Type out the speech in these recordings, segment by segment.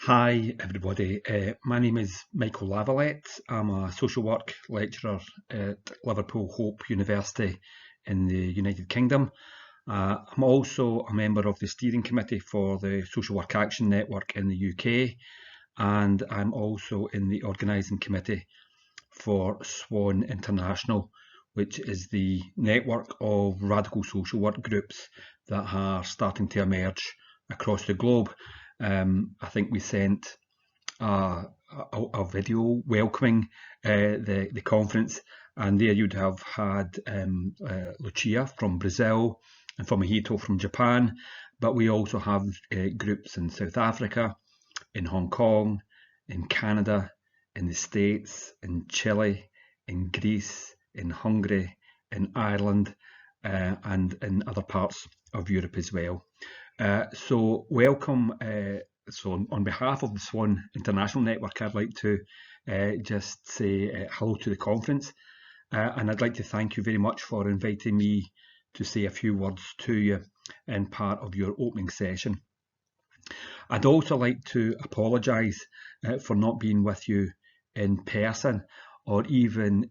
Hi everybody, my name is Michael Lavalette. I'm a social work lecturer at Liverpool Hope University in the United Kingdom. I'm also a member of the steering committee for the Social Work Action Network in the UK, and I'm also in the organising committee for SWAN International, which is the network of radical social work groups that are starting to emerge across the globe. I think we sent a video welcoming the conference, and there you'd have had Lucia from Brazil and Fumihito from Japan, but we also have groups in South Africa, in Hong Kong, in Canada, in the States, in Chile, in Greece, in Hungary, in Ireland, and in other parts of Europe as well. So welcome. So on behalf of the SWAN International Network, I'd like to just say hello to the conference, and I'd like to thank you very much for inviting me to say a few words to you in part of your opening session. I'd also like to apologise for not being with you in person or even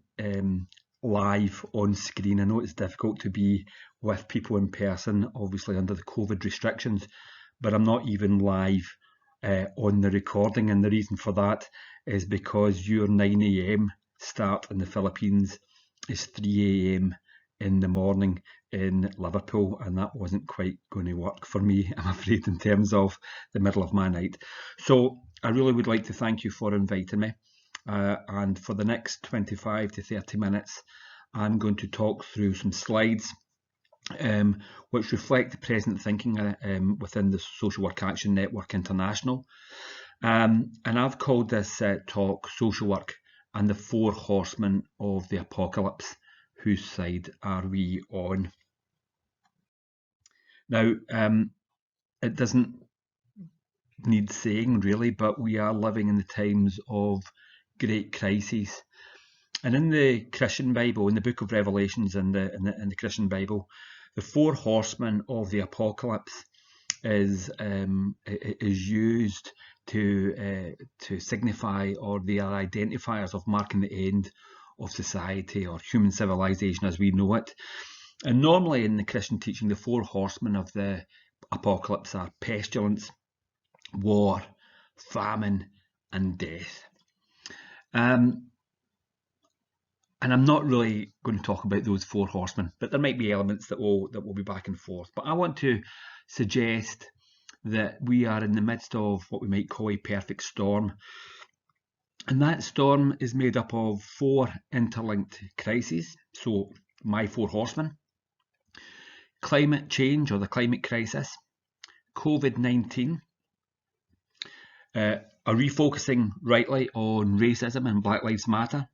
live on screen. I know it's difficult to be with people in person, obviously under the COVID restrictions, but I'm not even live on the recording, and the reason for that is because your 9 a.m. start in the Philippines is 3 a.m. in the morning in Liverpool, and that wasn't quite going to work for me, I'm afraid, in terms of the middle of my night. So I really would like to thank you for inviting me, and for the next 25 to 30 minutes I'm going to talk through some slides which reflect the present thinking within the Social Work Action Network International. And I've called this talk Social Work and the Four Horsemen of the Apocalypse. Whose side are we on? Now, it doesn't need saying really, but we are living in the times of great crises. And in the Christian Bible, in the book of Revelations in the Christian Bible, the four horsemen of the apocalypse is used to signify, or they are identifiers of marking the end of society or human civilization as we know it. And normally in the Christian teaching, the four horsemen of the apocalypse are pestilence, war, famine, and death. And I'm not really going to talk about those four horsemen, but there might be elements that will be back and forth. But I want to suggest that we are in the midst of what we might call a perfect storm. And that storm is made up of four interlinked crises. So my four horsemen: climate change or the climate crisis, COVID-19, a refocusing rightly on racism and Black Lives Matter,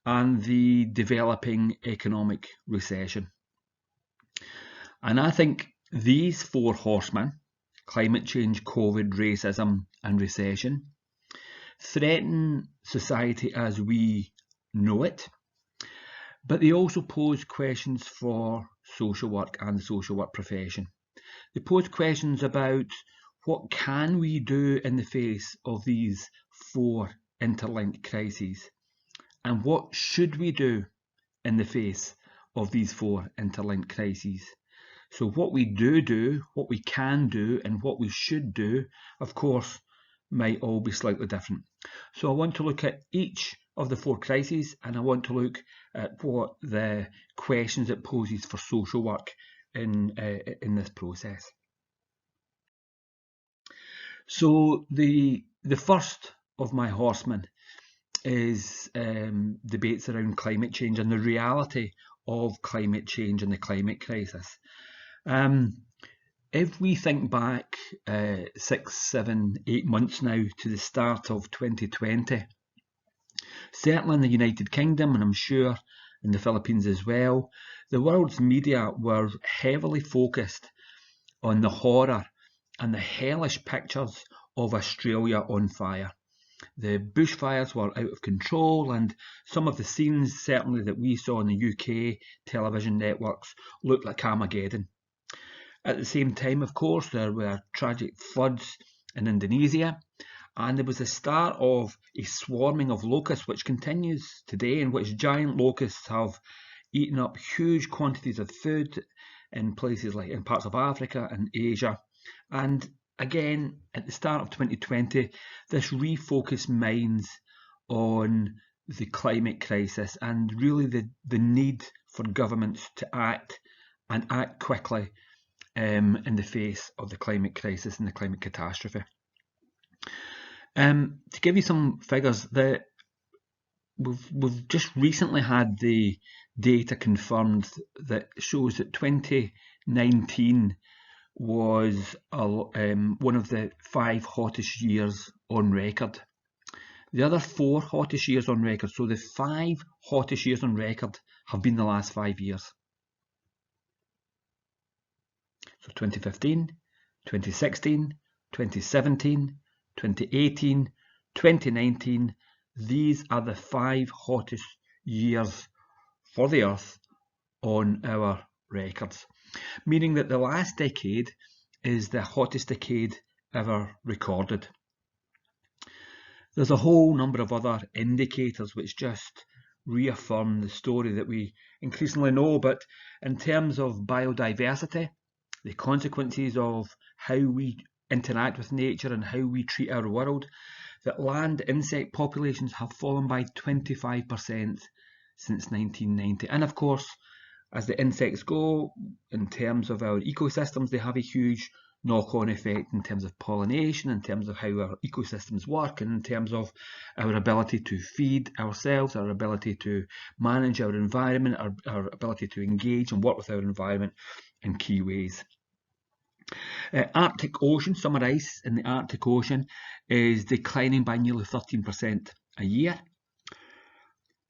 and the developing economic recession. And I think these four horsemen, climate change, COVID, racism, and recession, threaten society as we know it, but they also pose questions for social work and the social work profession. They pose questions about what can we do in the face of these four interlinked crises, and what should we do in the face of these four interlinked crises. So what we do, what we can do, and what we should do, of course, might all be slightly different. So I want to look at each of the four crises, and I want to look at what the questions it poses for social work in this process. So the first of my horsemen is debates around climate change and the reality of climate change and the climate crisis. If we think back 6, 7, 8 months now to the start of 2020, certainly in the United Kingdom, and I'm sure in the Philippines as well, the world's media were heavily focused on the horror and the hellish pictures of Australia on fire. The bushfires were out of control, and some of the scenes certainly that we saw on the UK television networks looked like Armageddon. At the same time, of course, there were tragic floods in Indonesia, and there was the start of a swarming of locusts, which continues today, in which giant locusts have eaten up huge quantities of food in places like in parts of Africa and Asia. And again, at the start of 2020, this refocused minds on the climate crisis and really the need for governments to act and act quickly in the face of the climate crisis and the climate catastrophe. To give you some figures, we've just recently had the data confirmed that shows that 2019 was one of the 5 hottest years on record. The other 4 hottest years on record, so the 5 hottest years on record, have been the last 5 years. So 2015, 2016, 2017, 2018, 2019, these are the 5 hottest years for the Earth on our records, meaning that the last decade is the hottest decade ever recorded. There's a whole number of other indicators which just reaffirm the story that we increasingly know, but in terms of biodiversity, the consequences of how we interact with nature and how we treat our world, that land insect populations have fallen by 25% since 1990. And of course, as the insects go, in terms of our ecosystems, they have a huge knock-on effect in terms of pollination, in terms of how our ecosystems work, and in terms of our ability to feed ourselves, our ability to manage our environment, our ability to engage and work with our environment in key ways. Arctic Ocean, summer ice in the Arctic Ocean is declining by nearly 13% a year.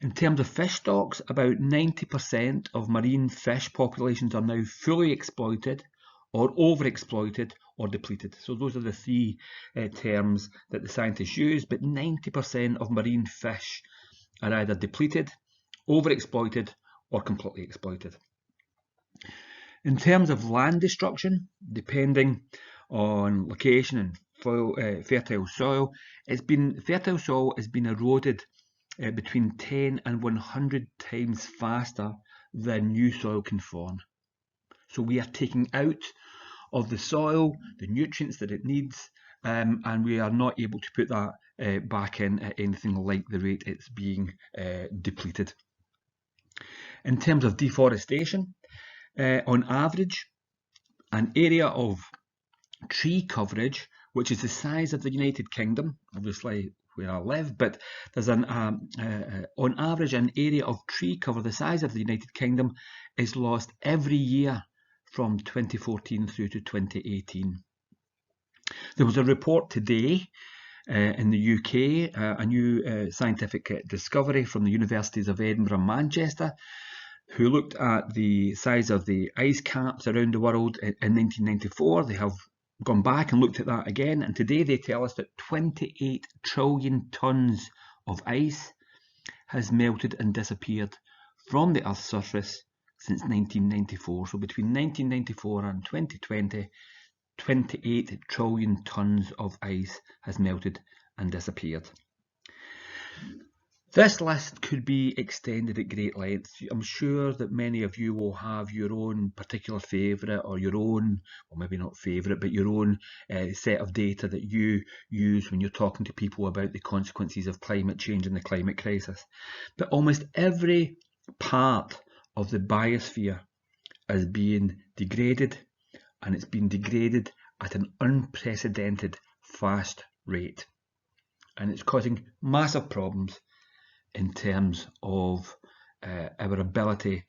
In terms of fish stocks, about 90% of marine fish populations are now fully exploited or overexploited or depleted. So those are the 3 terms that the scientists use, but 90% of marine fish are either depleted, overexploited or completely exploited. In terms of land destruction, depending on location and fertile soil, fertile soil has been eroded between 10 and 100 times faster than new soil can form. So we are taking out of the soil the nutrients that it needs, and we are not able to put that back in at anything like the rate it's being depleted. In terms of deforestation, on average, an area of tree coverage, which is the size of the United Kingdom, obviously where I live, but there's on average an area of tree cover the size of the United Kingdom is lost every year from 2014 through to 2018. There was a report today in the UK, a new scientific discovery from the Universities of Edinburgh and Manchester, who looked at the size of the ice caps around the world in 1994. They have gone back and looked at that again, and today they tell us that 28 trillion tons of ice has melted and disappeared from the Earth's surface since 1994. So between 1994 and 2020, 28 trillion tons of ice has melted and disappeared. This list could be extended at great length. I'm sure that many of you will have your own particular favourite, or your own, well, maybe not favourite, but your own set of data that you use when you're talking to people about the consequences of climate change and the climate crisis. But almost every part of the biosphere is being degraded, and it's been degraded at an unprecedented fast rate. And it's causing massive problems in terms of our ability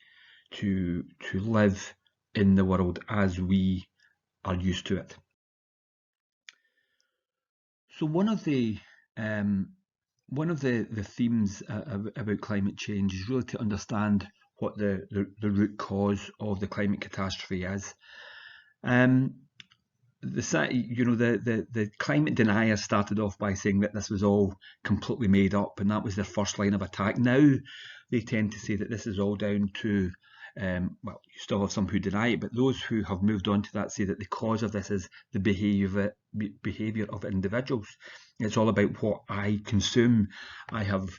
to live in the world as we are used to it. So one of the themes about climate change is really to understand what the root cause of the climate catastrophe is. The climate deniers started off by saying that this was all completely made up, and that was their first line of attack. Now they tend to say that this is all down to, well, you still have some who deny it, but those who have moved on to that say that the cause of this is the behaviour of individuals. It's all about what I consume. I have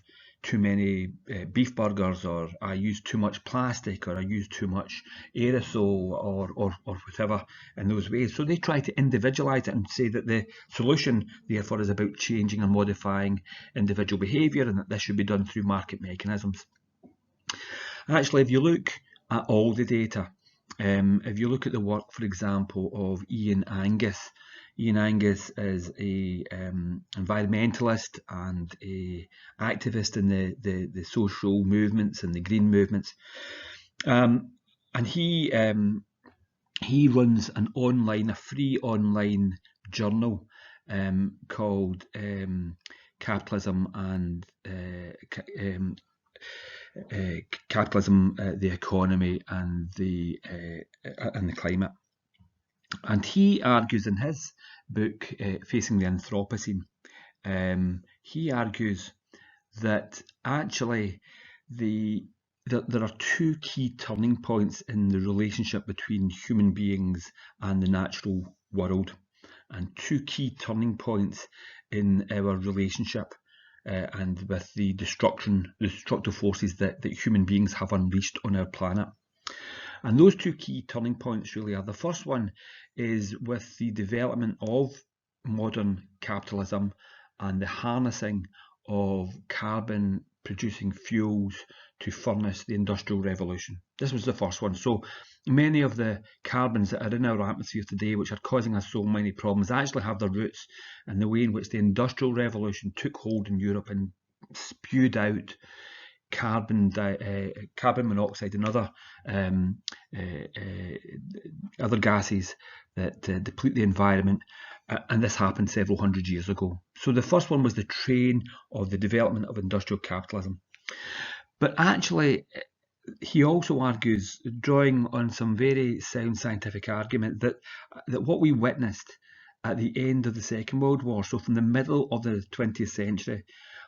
too many beef burgers, or I use too much plastic, or I use too much aerosol, or whatever in those ways. So they try to individualise it and say that the solution, therefore, is about changing and modifying individual behaviour, and that this should be done through market mechanisms. Actually, if you look at all the data, if you look at the work, for example, of Ian Angus. Ian Angus is a environmentalist and a activist in the social movements and the green movements, and he runs a free online journal called Capitalism and Capitalism, the Economy, and the Climate. And he argues in his book, Facing the Anthropocene, he argues that actually there are two key turning points in the relationship between human beings and the natural world, and two key turning points in our relationship and with the destructive forces that human beings have unleashed on our planet. And those two key turning points really are, the first one is with the development of modern capitalism and the harnessing of carbon producing fuels to furnace the Industrial Revolution. This was the first one. So many of the carbons that are in our atmosphere today, which are causing us so many problems, actually have their roots in the way in which the Industrial Revolution took hold in Europe and spewed out carbon monoxide and other gases that deplete the environment, and this happened several hundred years ago. So the first one was the train of the development of industrial capitalism. But actually, he also argues, drawing on some very sound scientific argument, that what we witnessed at the end of the Second World War, so from the middle of the 20th century,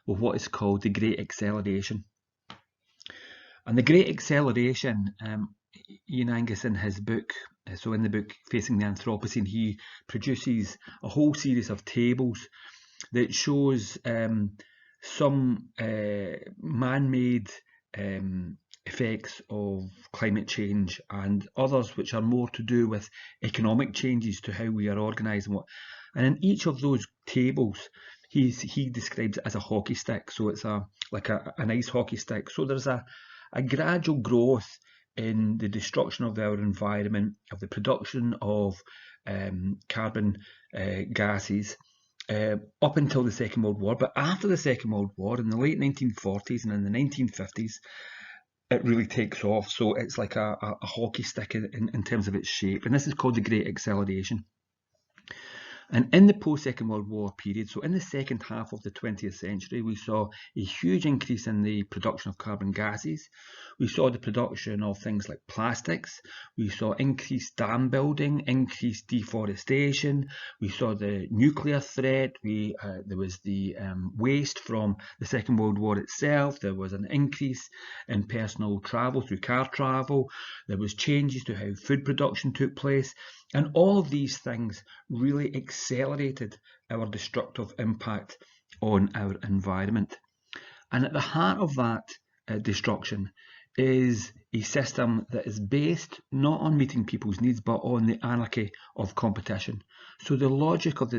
was what is called the Great Acceleration. And the Great Acceleration, Ian Angus in his book, so in the book Facing the Anthropocene, he produces a whole series of tables that shows some man-made effects of climate change and others which are more to do with economic changes to how we are organised and what. And in each of those tables, he describes it as a hockey stick. So it's like an ice hockey stick. So there's a gradual growth in the destruction of our environment, of the production of carbon gases up until the Second World War. But after the Second World War, in the late 1940s and in the 1950s, it really takes off. So it's like a hockey stick in terms of its shape. And this is called the Great Acceleration. And in the post-Second World War period, so in the second half of the 20th century, we saw a huge increase in the production of carbon gases. We saw the production of things like plastics. We saw increased dam building, increased deforestation. We saw the nuclear threat. There was the waste from the Second World War itself. There was an increase in personal travel through car travel. There was changes to how food production took place. And all of these things really accelerated our destructive impact on our environment. And at the heart of that destruction is a system that is based not on meeting people's needs, but on the anarchy of competition. So the logic of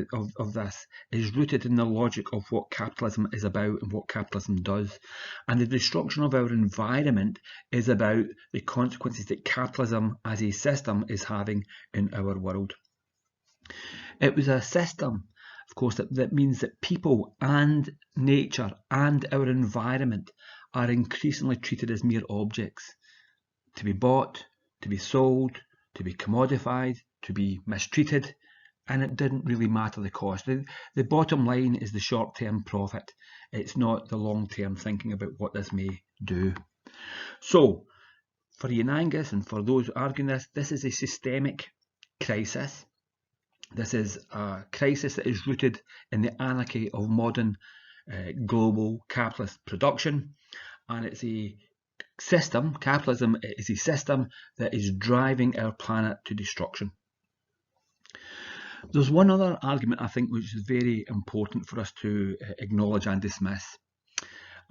this is rooted in the logic of what capitalism is about and what capitalism does. And the destruction of our environment is about the consequences that capitalism as a system is having in our world. It was a system, of course, that means that people and nature and our environment are increasingly treated as mere objects, to be bought, to be sold, to be commodified, to be mistreated, and it didn't really matter the cost. The bottom line is the short-term profit. It's not the long-term thinking about what this may do. So, for Ian Angus and for those arguing this is a systemic crisis. This is a crisis that is rooted in the anarchy of modern global capitalist production, and it's a system, capitalism is a system that is driving our planet to destruction. There's one other argument I think which is very important for us to acknowledge and dismiss,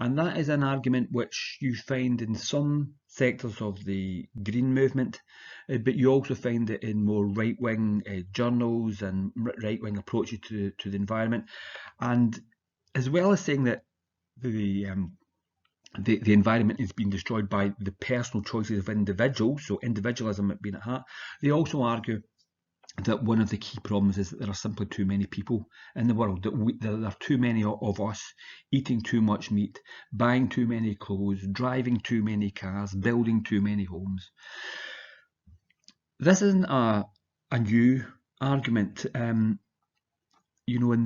and that is an argument which you find in some sectors of the Green movement, but you also find it in more right-wing journals and right-wing approaches to the environment. And as well as saying that the environment is being destroyed by the personal choices of individuals, so individualism being at heart, they also argue that one of the key problems is that there are simply too many people in the world, that there are too many of us eating too much meat, buying too many clothes, driving too many cars, building too many homes. This isn't a new argument. You know, in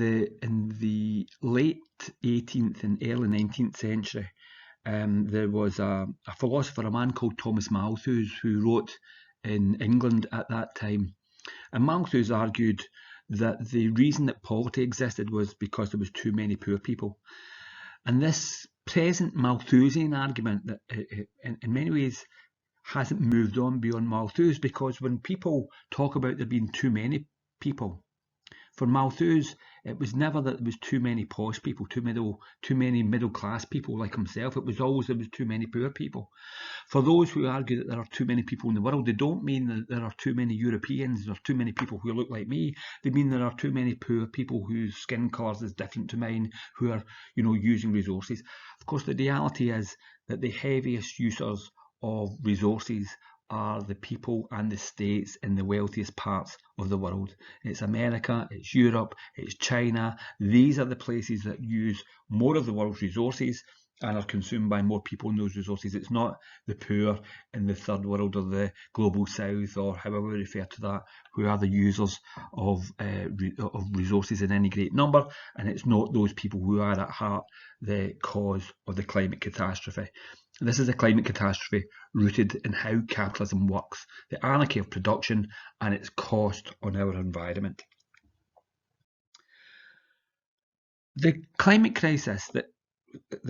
the late 18th and early 19th century, there was a philosopher, a man called Thomas Malthus, who wrote in England at that time. And Malthus argued that the reason that poverty existed was because there was too many poor people. And this present Malthusian argument that in many ways hasn't moved on beyond Malthus, because when people talk about there being too many people, for Malthus, it was never that there was too many posh people, too many middle-class people like himself. It was always there was too many poor people. For those who argue that there are too many people in the world, they don't mean that there are too many Europeans or too many people who look like me. They mean there are too many poor people whose skin colours is different to mine, who are, using resources. Of course, the reality is that the heaviest users of resources are the people and the states in the wealthiest parts of the world. It's America, it's Europe, it's China. These are the places that use more of the world's resources and are consumed by more people in those resources. It's not the poor in the third world or the global south, or however we refer to that, who are the users of resources in any great number, and it's not those people who are at heart the cause of the climate catastrophe. This is a climate catastrophe rooted in how capitalism works, the anarchy of production and its cost on our environment. The climate crisis that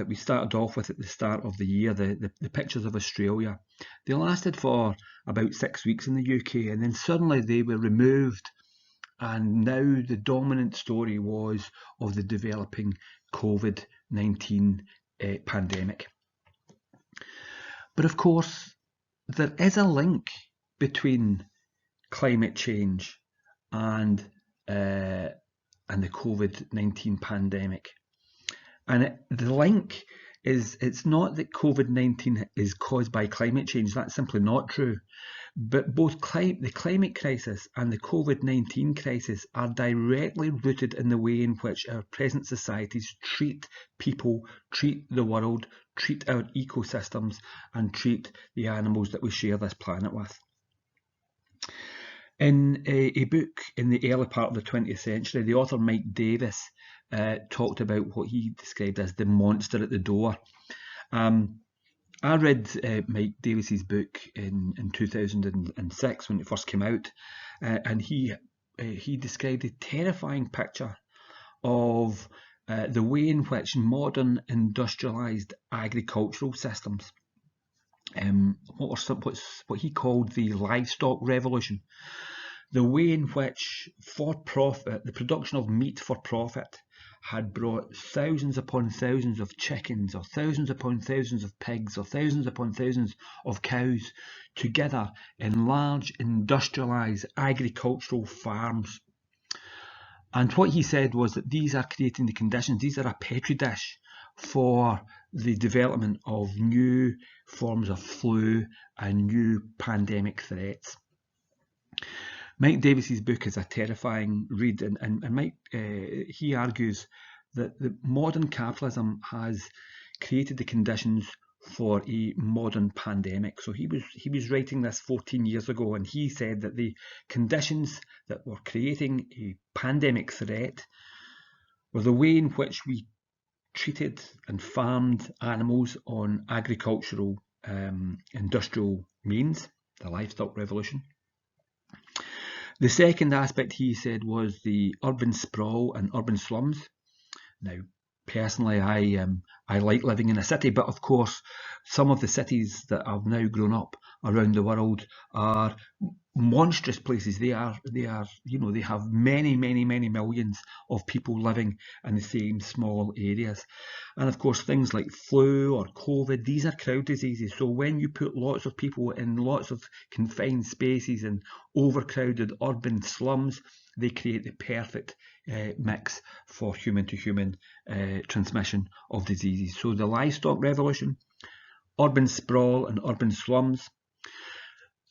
we started off with at the start of the year, the pictures of Australia, they lasted for about 6 weeks in the UK, and then suddenly they were removed, and now the dominant story was of the developing COVID-19 pandemic. But of course, there is a link between climate change and the COVID-19 pandemic. And the link is, it's not that COVID-19 is caused by climate change. That's simply not true. But both the climate crisis and the COVID-19 crisis are directly rooted in the way in which our present societies treat people, treat the world, treat our ecosystems, and treat the animals that we share this planet with. In a book in the early part of the 20th century, the author Mike Davis talked about what he described as the monster at the door. I read Mike Davis's book in 2006 when it first came out, and he described a terrifying picture of the way in which modern industrialised agricultural systems, what he called the Livestock Revolution, the way in which for profit, the production of meat for profit, had brought thousands upon thousands of chickens, or thousands upon thousands of pigs, or thousands upon thousands of cows together in large industrialised agricultural farms. And what he said was that these are creating the conditions, these are a petri dish for the development of new forms of flu and new pandemic threats. Mike Davis's book is a terrifying read, and Mike, he argues that the modern capitalism has created the conditions for a modern pandemic. So he was writing this 14 years ago, and he said that the conditions that were creating a pandemic threat were the way in which we treated and farmed animals on agricultural, industrial means, the Livestock Revolution. The second aspect, he said, was the urban sprawl and urban slums. Now, personally, I like living in a city, but of course, some of the cities that I've now grown up around the world are monstrous places. They are, they have many, many, many millions of people living in the same small areas. And of course, things like flu or COVID, these are crowd diseases. So when you put lots of people in lots of confined spaces and overcrowded urban slums, they create the perfect mix for human-to-human transmission of diseases. So the livestock revolution, urban sprawl and urban slums,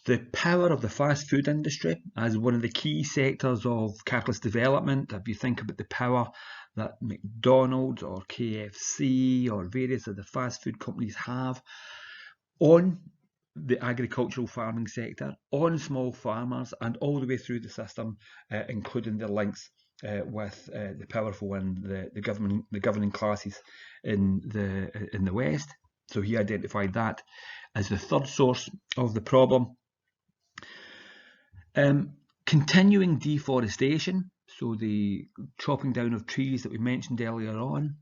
the power of the fast food industry as one of the key sectors of capitalist development. If you think about the power that McDonald's or KFC or various of the fast food companies have on the agricultural farming sector, on small farmers, and all the way through the system, including the links with the powerful and the governing classes in the West. So he identified that as the third source of the problem. Continuing deforestation, so the chopping down of trees that we mentioned earlier on,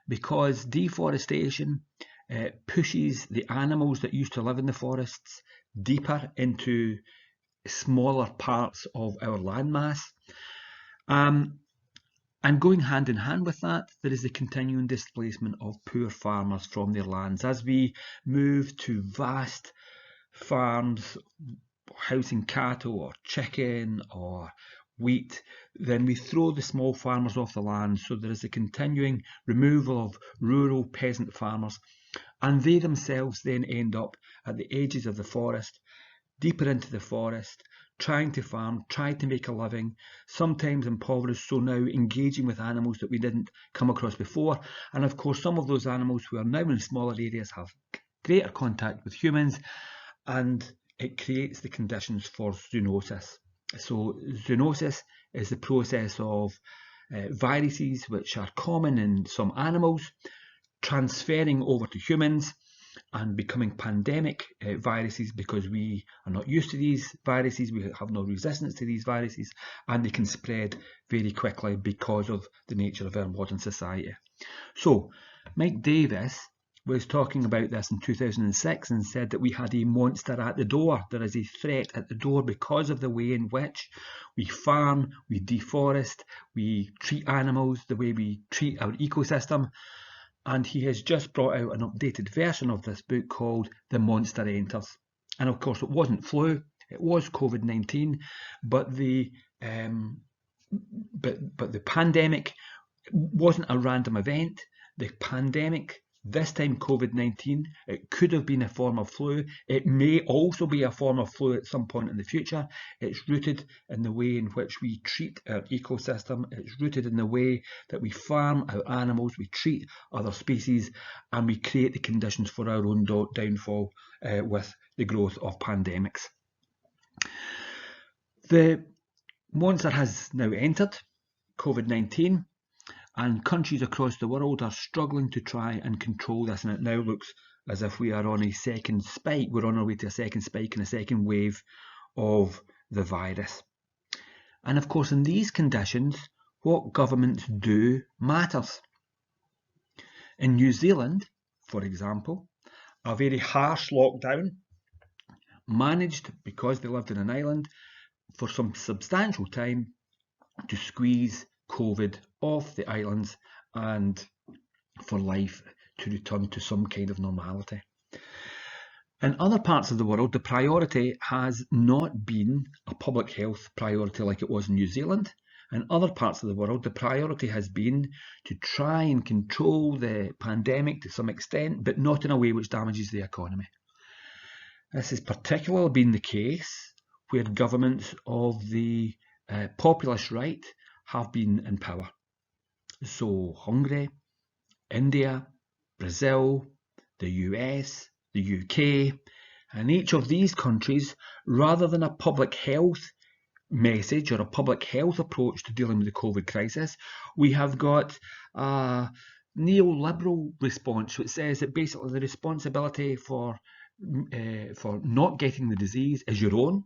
because deforestation pushes the animals that used to live in the forests deeper into smaller parts of our landmass. And going hand in hand with that, there is the continuing displacement of poor farmers from their lands. As we move to vast farms, housing cattle or chicken or wheat, then we throw the small farmers off the land. So there is a continuing removal of rural peasant farmers, and they themselves then end up at the edges of the forest, deeper into the forest, trying to farm, trying to make a living, sometimes impoverished, so now engaging with animals that we didn't come across before. And of course, some of those animals who are now in smaller areas have greater contact with humans, and it creates the conditions for zoonosis. So zoonosis is the process of viruses which are common in some animals transferring over to humans and becoming pandemic viruses because we are not used to these viruses, we have no resistance to these viruses, and they can spread very quickly because of the nature of our modern society. So Mike Davis was talking about this in 2006 and said that we had a monster at the door. There is a threat at the door because of the way in which we farm, we deforest, we treat animals, the way we treat our ecosystem. And he has just brought out an updated version of this book called The Monster Enters. And of course, it wasn't flu, it was COVID-19, but the pandemic wasn't a random event. The pandemic, this time COVID-19, it could have been a form of flu. It may also be a form of flu at some point in the future. It's rooted in the way in which we treat our ecosystem. It's rooted in the way that we farm our animals, we treat other species, and we create the conditions for our own downfall with the growth of pandemics. The monster has now entered, COVID-19. And countries across the world are struggling to try and control this, and it now looks as if we are on a second spike. We're on our way to a second spike and a second wave of the virus. And of course, in these conditions, what governments do matters. In New Zealand, for example, a very harsh lockdown managed, because they lived in an island, for some substantial time to squeeze COVID off the islands and for life to return to some kind of normality. In other parts of the world, the priority has not been a public health priority like it was in New Zealand. In other parts of the world, the priority has been to try and control the pandemic to some extent, but not in a way which damages the economy. This has particularly been the case where governments of the populist right have been in power. So Hungary, India, Brazil, the US, the UK, and each of these countries, rather than a public health message or a public health approach to dealing with the COVID crisis, we have got a neoliberal response which says that basically the responsibility for not getting the disease is your own.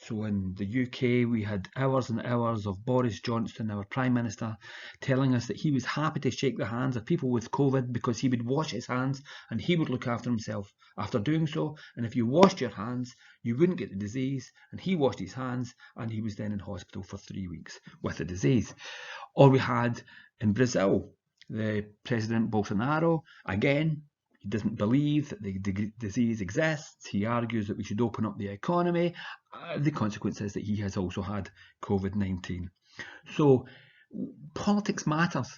So in the UK, we had hours and hours of Boris Johnson, our Prime Minister, telling us that he was happy to shake the hands of people with COVID because he would wash his hands and he would look after himself after doing so. And if you washed your hands, you wouldn't get the disease. And he washed his hands and he was then in hospital for 3 weeks with the disease. Or we had in Brazil, the President Bolsonaro, again, he doesn't believe that the disease exists. He argues that we should open up the economy. The consequence is that he has also had COVID-19. So politics matters.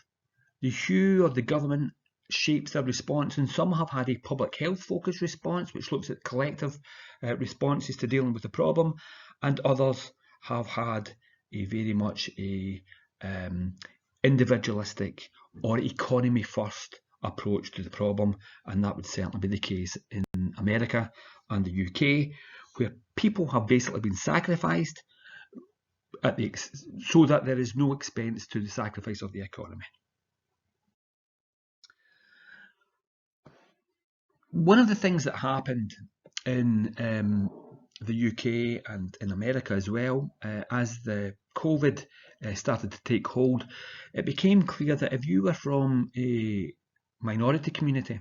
The hue of the government shapes their response, and some have had a public health focused response which looks at collective responses to dealing with the problem, and others have had a very much a individualistic or economy first approach to the problem, and that would certainly be the case in America and the UK, where people have basically been sacrificed so that there is no expense to the sacrifice of the economy. One of the things that happened in the UK and in America as well, as the COVID started to take hold, it became clear that if you were from a minority community,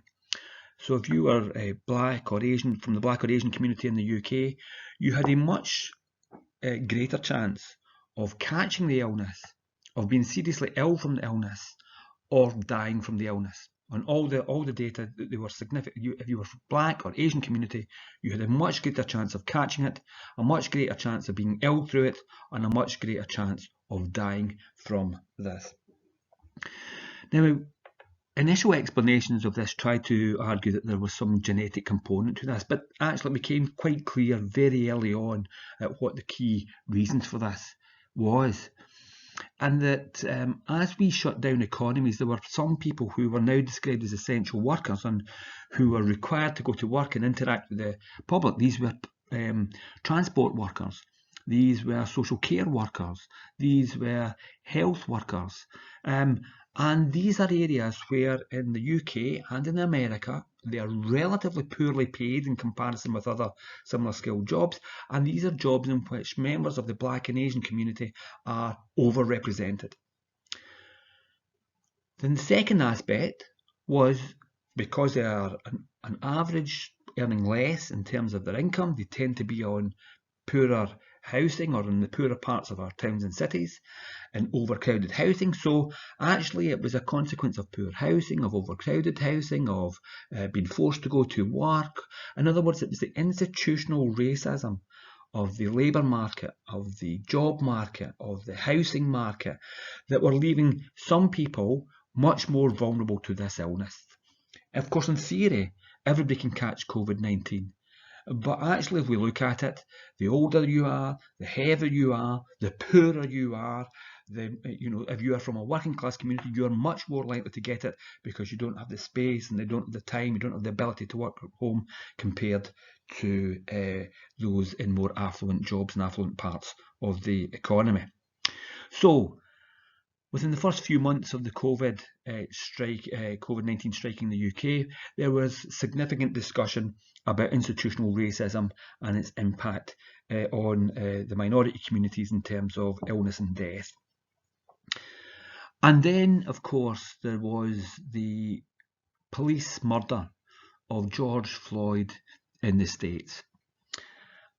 so if you were black or Asian, from the black or Asian community in the UK, you had a much greater chance of catching the illness, of being seriously ill from the illness, or dying from the illness. On all the data, they were significant. If you were black or Asian community, you had a much greater chance of catching it, a much greater chance of being ill through it, and a much greater chance of dying from this. Now, initial explanations of this tried to argue that there was some genetic component to this, but actually it became quite clear very early on what the key reasons for this was. And that as we shut down economies, there were some people who were now described as essential workers and who were required to go to work and interact with the public. These were transport workers. These were social care workers. These were health workers. And these are areas where in the UK and in America, they are relatively poorly paid in comparison with other similar skilled jobs. And these are jobs in which members of the black and Asian community are overrepresented. Then the second aspect was because they are an average earning less in terms of their income, they tend to be on poorer housing or in the poorer parts of our towns and cities and overcrowded housing. So actually it was a consequence of poor housing, of overcrowded housing, of being forced to go to work. In other words, it was the institutional racism of the labour market, of the job market, of the housing market that were leaving some people much more vulnerable to this illness. Of course, in theory, everybody can catch COVID-19. But actually, if we look at it, the older you are, the heavier you are, the poorer you are, if you are from a working class community, you are much more likely to get it because you don't have the space and you don't have the time, you don't have the ability to work at home compared to those in more affluent jobs and affluent parts of the economy. So, within the first few months of the COVID-19 striking the UK, there was significant discussion about institutional racism and its impact on the minority communities in terms of illness and death. And then, of course, there was the police murder of George Floyd in the States.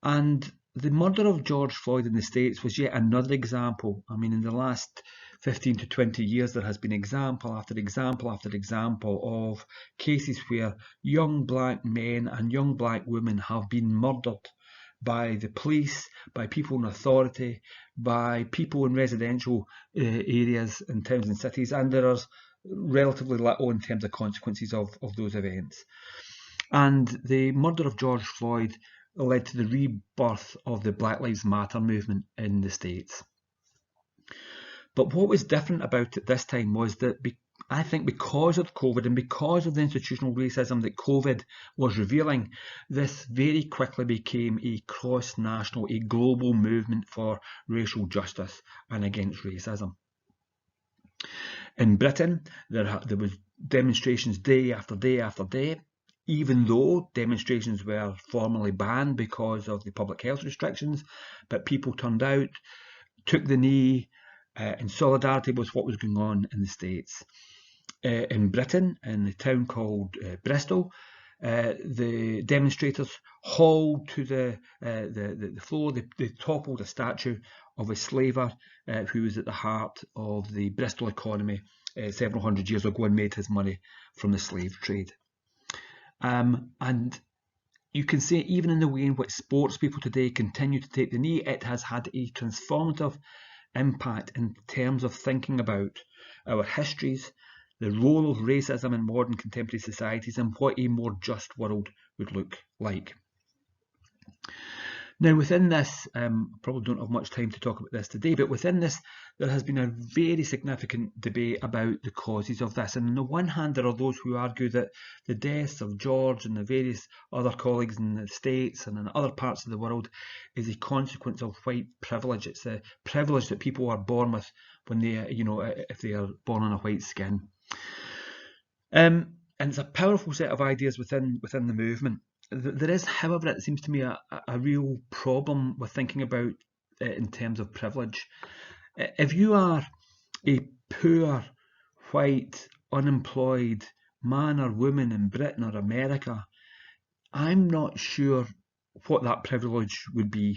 And the murder of George Floyd in the States was yet another example. I mean, in the last 15 to 20 years, there has been example after example after example of cases where young black men and young black women have been murdered by the police, by people in authority, by people in residential areas in towns and cities, and there is relatively little in terms of consequences of those events. And the murder of George Floyd led to the rebirth of the Black Lives Matter movement in the States. But what was different about it this time was that I think because of COVID and because of the institutional racism that COVID was revealing, this very quickly became a cross-national, a global movement for racial justice and against racism. In Britain, there was demonstrations day after day after day. even though demonstrations were formally banned because of the public health restrictions, but people turned out, took the knee in solidarity with what was going on in the States. In Britain, in a town called Bristol, the demonstrators hauled to the floor, they toppled a statue of a slaver who was at the heart of the Bristol economy several hundred years ago and made his money from the slave trade. And you can see, even in the way in which sports people today continue to take the knee, it has had a transformative impact in terms of thinking about our histories, the role of racism in modern contemporary societies, and what a more just world would look like. Now, within this, probably don't have much time to talk about this today, but within this, there has been a very significant debate about the causes of this. And on the one hand, there are those who argue that the deaths of George and the various other colleagues in the States and in other parts of the world is a consequence of white privilege. It's a privilege that people are born with when they, if they are born on a white skin. And it's a powerful set of ideas within the movement. There is, however, it seems to me, a real problem with thinking about it in terms of privilege. If you are a poor, white, unemployed man or woman in Britain or America, I'm not sure what that privilege would be.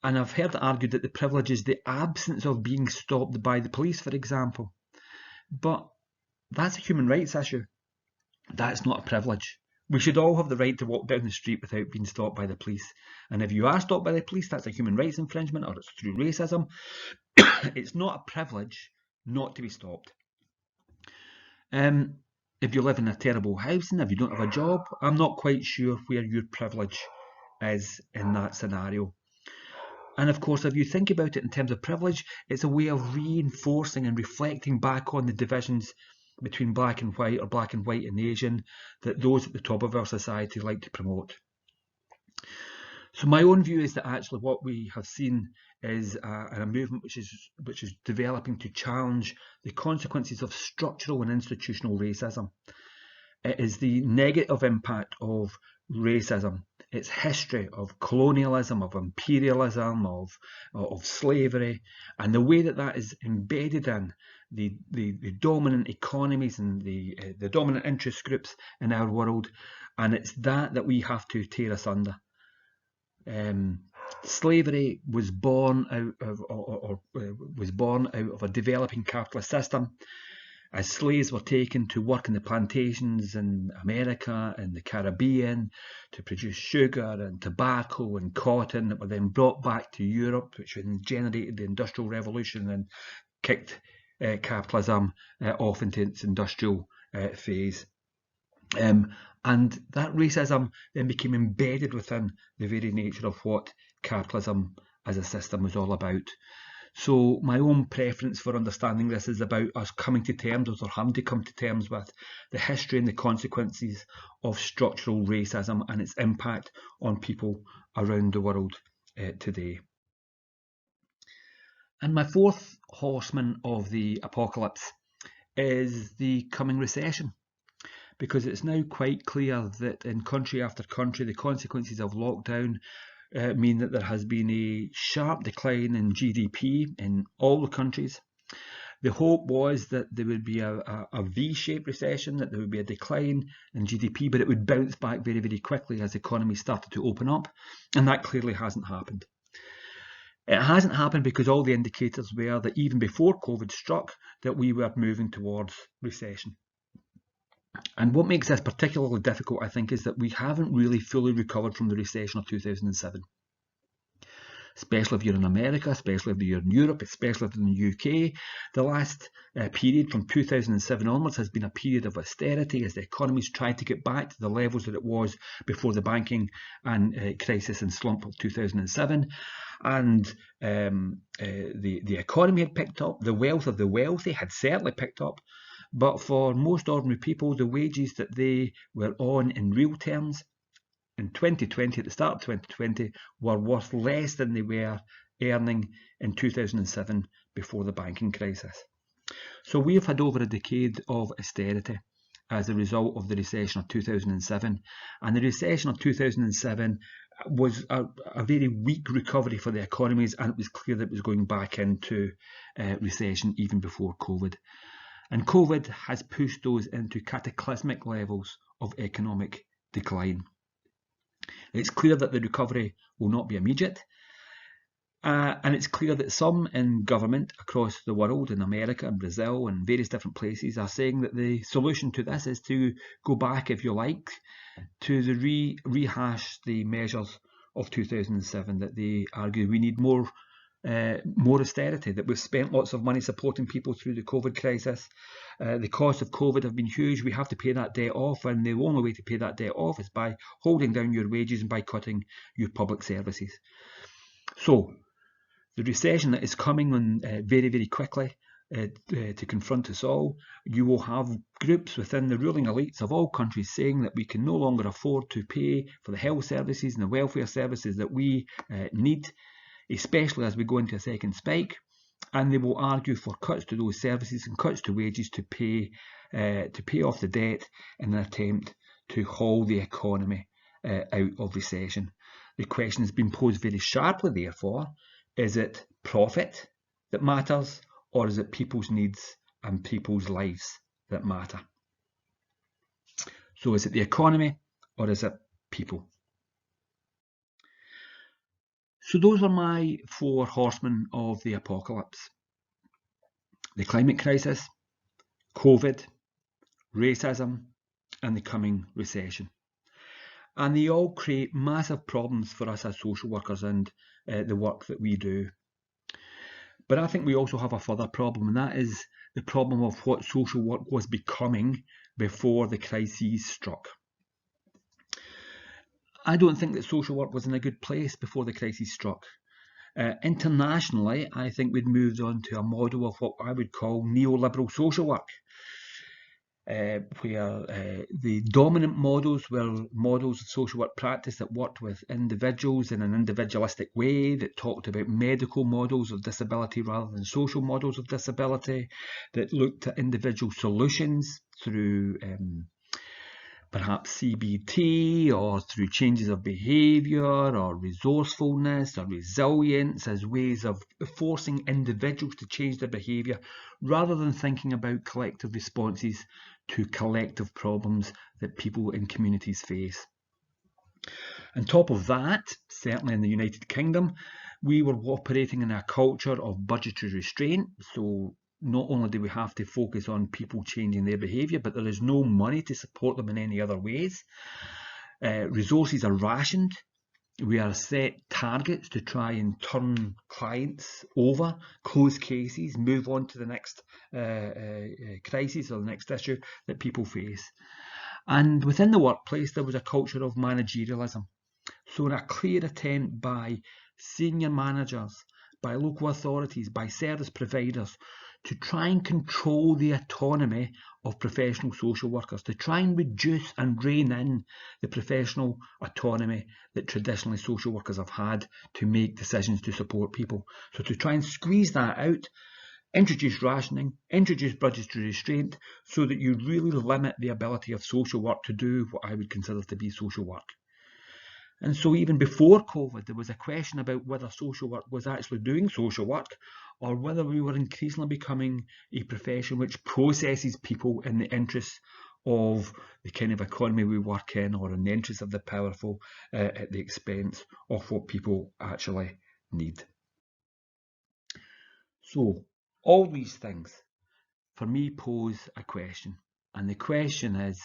And I've heard it argued that the privilege is the absence of being stopped by the police, for example. But that's a human rights issue. That's not a privilege. We should all have the right to walk down the street without being stopped by the police. And if you are stopped by the police, that's a human rights infringement, or it's through racism. It's not a privilege not to be stopped. If you live in a terrible house and if you don't have a job, I'm not quite sure where your privilege is in that scenario. And of course, if you think about it in terms of privilege, it's a way of reinforcing and reflecting back on the divisions between black and white, or black and white and Asian, that those at the top of our society like to promote. So my own view is that actually what we have seen is a movement which is developing to challenge the consequences of structural and institutional racism. It is the negative impact of racism, its history of colonialism, of imperialism, of slavery, and the way that is embedded in the dominant economies and the dominant interest groups in our world, and it's that we have to tear asunder. Slavery was born out of a developing capitalist system. As slaves were taken to work in the plantations in America and the Caribbean to produce sugar and tobacco and cotton that were then brought back to Europe, which then generated the Industrial Revolution and kicked capitalism off into its industrial phase. And that racism then became embedded within the very nature of what capitalism as a system was all about. So my own preference for understanding this is about us coming to terms, or having to come to terms with, the history and the consequences of structural racism and its impact on people around the world today. And my fourth horseman of the apocalypse is the coming recession, because it's now quite clear that in country after country, the consequences of lockdown mean that there has been a sharp decline in GDP in all the countries. The hope was that there would be a V-shaped recession, that there would be a decline in GDP, but it would bounce back very, very quickly as economies started to open up, and that clearly hasn't happened. It hasn't happened because all the indicators were that even before COVID struck, that we were moving towards recession. And what makes this particularly difficult, I think, is that we haven't really fully recovered from the recession of 2007. Especially if you're in America, especially if you're in Europe, especially if you're in the UK. The last period from 2007 onwards has been a period of austerity as the economies tried to get back to the levels that it was before the banking and crisis and slump of 2007. And the economy had picked up, the wealth of the wealthy had certainly picked up, but for most ordinary people, the wages that they were on in real terms in 2020, at the start of 2020, were worth less than they were earning in 2007 before the banking crisis. So we've had over a decade of austerity, as a result of the recession of 2007. And the recession of 2007 was a very weak recovery for the economies, and it was clear that it was going back into recession even before COVID. And COVID has pushed those into cataclysmic levels of economic decline. It's clear that the recovery will not be immediate. And it's clear that some in government across the world, in America and Brazil and various different places, are saying that the solution to this is to go back, if you like, to the rehash the measures of 2007, that they argue we need more austerity, that we've spent lots of money supporting people through the COVID crisis. The costs of COVID have been huge. We have to pay that debt off, and the only way to pay that debt off is by holding down your wages and by cutting your public services. So the recession that is coming on very, very quickly to confront us all, you will have groups within the ruling elites of all countries saying that we can no longer afford to pay for the health services and the welfare services that we need, especially as we go into a second spike, and they will argue for cuts to those services and cuts to wages to pay off the debt in an attempt to haul the economy out of recession. The question has been posed very sharply, therefore, is it profit that matters, or is it people's needs and people's lives that matter? So is it the economy, or is it people? So those are my 4 horsemen of the apocalypse: the climate crisis, COVID, racism, and the coming recession. And they all create massive problems for us as social workers and the work that we do. But I think we also have a further problem, and that is the problem of what social work was becoming before the crises struck. I don't think that social work was in a good place before the crisis struck. Internationally, I think we'd moved on to a model of what I would call neoliberal social work, where the dominant models were models of social work practice that worked with individuals in an individualistic way, that talked about medical models of disability rather than social models of disability, that looked at individual solutions through perhaps CBT, or through changes of behaviour, or resourcefulness, or resilience, as ways of forcing individuals to change their behaviour, rather than thinking about collective responses to collective problems that people in communities face. On top of that, certainly in the United Kingdom, we were operating in a culture of budgetary restraint. So not only do we have to focus on people changing their behaviour, but there is no money to support them in any other ways. Resources are rationed. We are set targets to try and turn clients over, close cases, move on to the next crisis or the next issue that people face. And within the workplace, there was a culture of managerialism. So in a clear attempt by senior managers, by local authorities, by service providers, to try and control the autonomy of professional social workers, to try and reduce and rein in the professional autonomy that traditionally social workers have had to make decisions to support people. So to try and squeeze that out, introduce rationing, introduce budgetary restraint, so that you really limit the ability of social work to do what I would consider to be social work. And so even before COVID, there was a question about whether social work was actually doing social work, or whether we were increasingly becoming a profession which processes people in the interests of the kind of economy we work in, or in the interests of the powerful at the expense of what people actually need. So all these things, for me, pose a question. And the question is,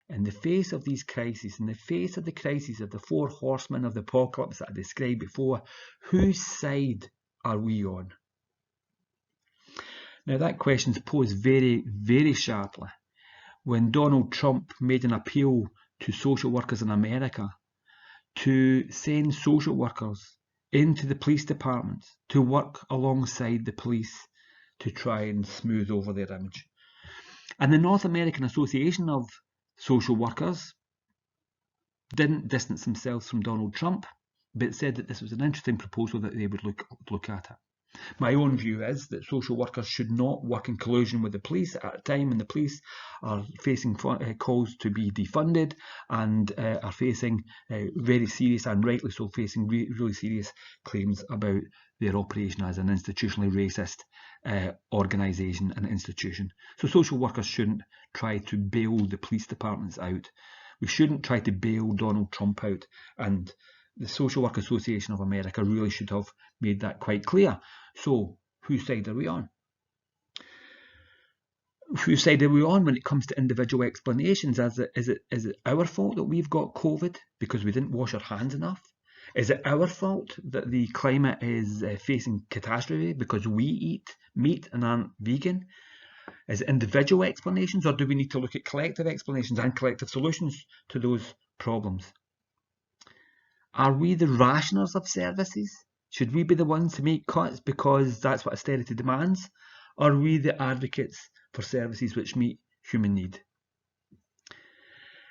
in the face of these crises, in the face of the crises of the 4 horsemen of the apocalypse that I described before, whose side are we on? Now that question is posed very, very sharply when Donald Trump made an appeal to social workers in America to send social workers into the police departments to work alongside the police to try and smooth over their image. And the North American Association of Social Workers didn't distance themselves from Donald Trump, but said that this was an interesting proposal that they would look at it. My own view is that social workers should not work in collusion with the police at a time when the police are facing calls to be defunded and are facing very serious, and rightly so, facing really serious claims about their operation as an institutionally racist organisation and institution. So social workers shouldn't try to bail the police departments out. We shouldn't try to bail Donald Trump out, and the Social Work Association of America really should have made that quite clear. So, whose side are we on? Whose side are we on when it comes to individual explanations? Is it our fault that we've got COVID because we didn't wash our hands enough? Is it our fault that the climate is facing catastrophe because we eat meat and aren't vegan? Is it individual explanations, or do we need to look at collective explanations and collective solutions to those problems? Are we the rationers of services? Should we be the ones to make cuts because that's what austerity demands? Or are we the advocates for services which meet human need?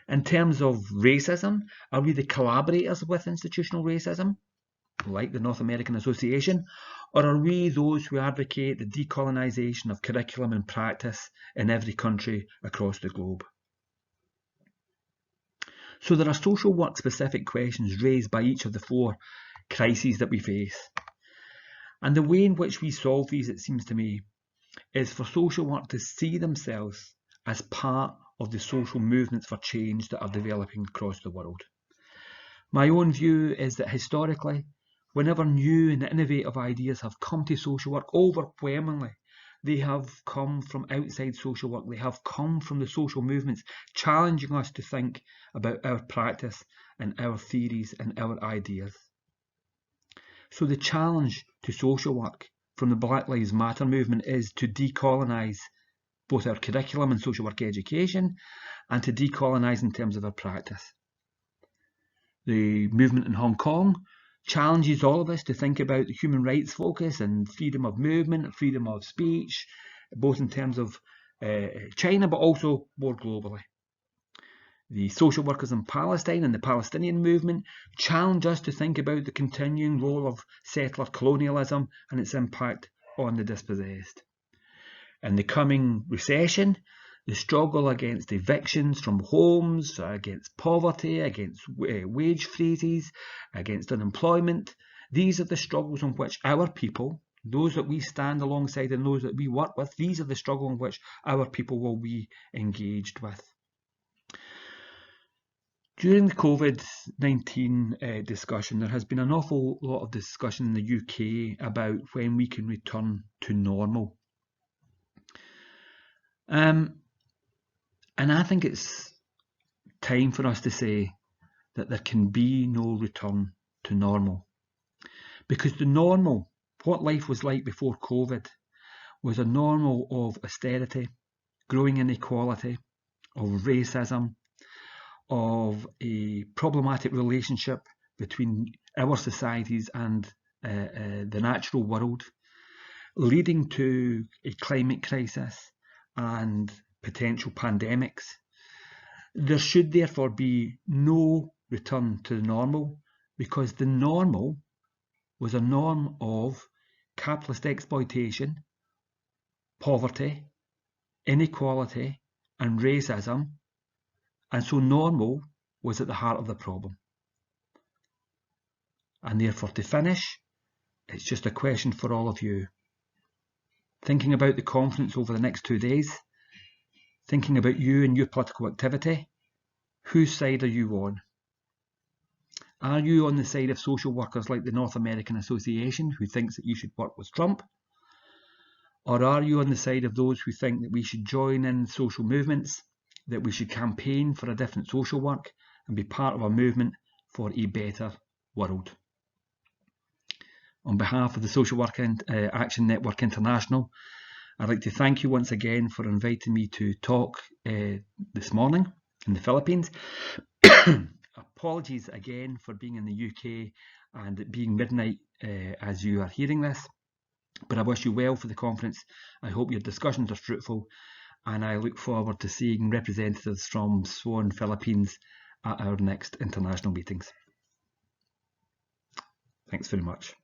In terms of racism, are we the collaborators with institutional racism, like the North American Association? Or are we those who advocate the decolonisation of curriculum and practice in every country across the globe? So there are social work specific questions raised by each of the 4 crises that we face. And the way in which we solve these, it seems to me, is for social work to see themselves as part of the social movements for change that are developing across the world. My own view is that historically, whenever new and innovative ideas have come to social work, overwhelmingly, they have come from outside social work. They have come from the social movements, challenging us to think about our practice and our theories and our ideas. So the challenge to social work from the Black Lives Matter movement is to decolonise both our curriculum and social work education, and to decolonise in terms of our practice. The movement in Hong Kong challenges all of us to think about the human rights focus and freedom of movement, freedom of speech, both in terms of China, but also more globally. The social workers in Palestine and the Palestinian movement challenge us to think about the continuing role of settler colonialism and its impact on the dispossessed. In the coming recession, the struggle against evictions from homes, against poverty, against wage freezes, against unemployment. These are the struggles on which our people, those that we stand alongside and those that we work with, these are the struggles on which our people will be engaged with. During the COVID-19 discussion, there has been an awful lot of discussion in the UK about when we can return to normal. And I think it's time for us to say that there can be no return to normal. Because the normal, what life was like before COVID, was a normal of austerity, growing inequality, of racism, of a problematic relationship between our societies and the natural world, leading to a climate crisis and potential pandemics. There should therefore be no return to the normal, because the normal was a norm of capitalist exploitation, poverty, inequality, and racism, and so normal was at the heart of the problem. And therefore, to finish, it's just a question for all of you. Thinking about the conference over the next 2 days, thinking about you and your political activity, whose side are you on? Are you on the side of social workers like the North American Association, who thinks that you should work with Trump? Or are you on the side of those who think that we should join in social movements, that we should campaign for a different social work and be part of a movement for a better world? On behalf of the Social Work Action Network International, I'd like to thank you once again for inviting me to talk this morning in the Philippines. Apologies again for being in the UK and it being midnight as you are hearing this, but I wish you well for the conference. I hope your discussions are fruitful, and I look forward to seeing representatives from SWAN Philippines at our next international meetings. Thanks very much.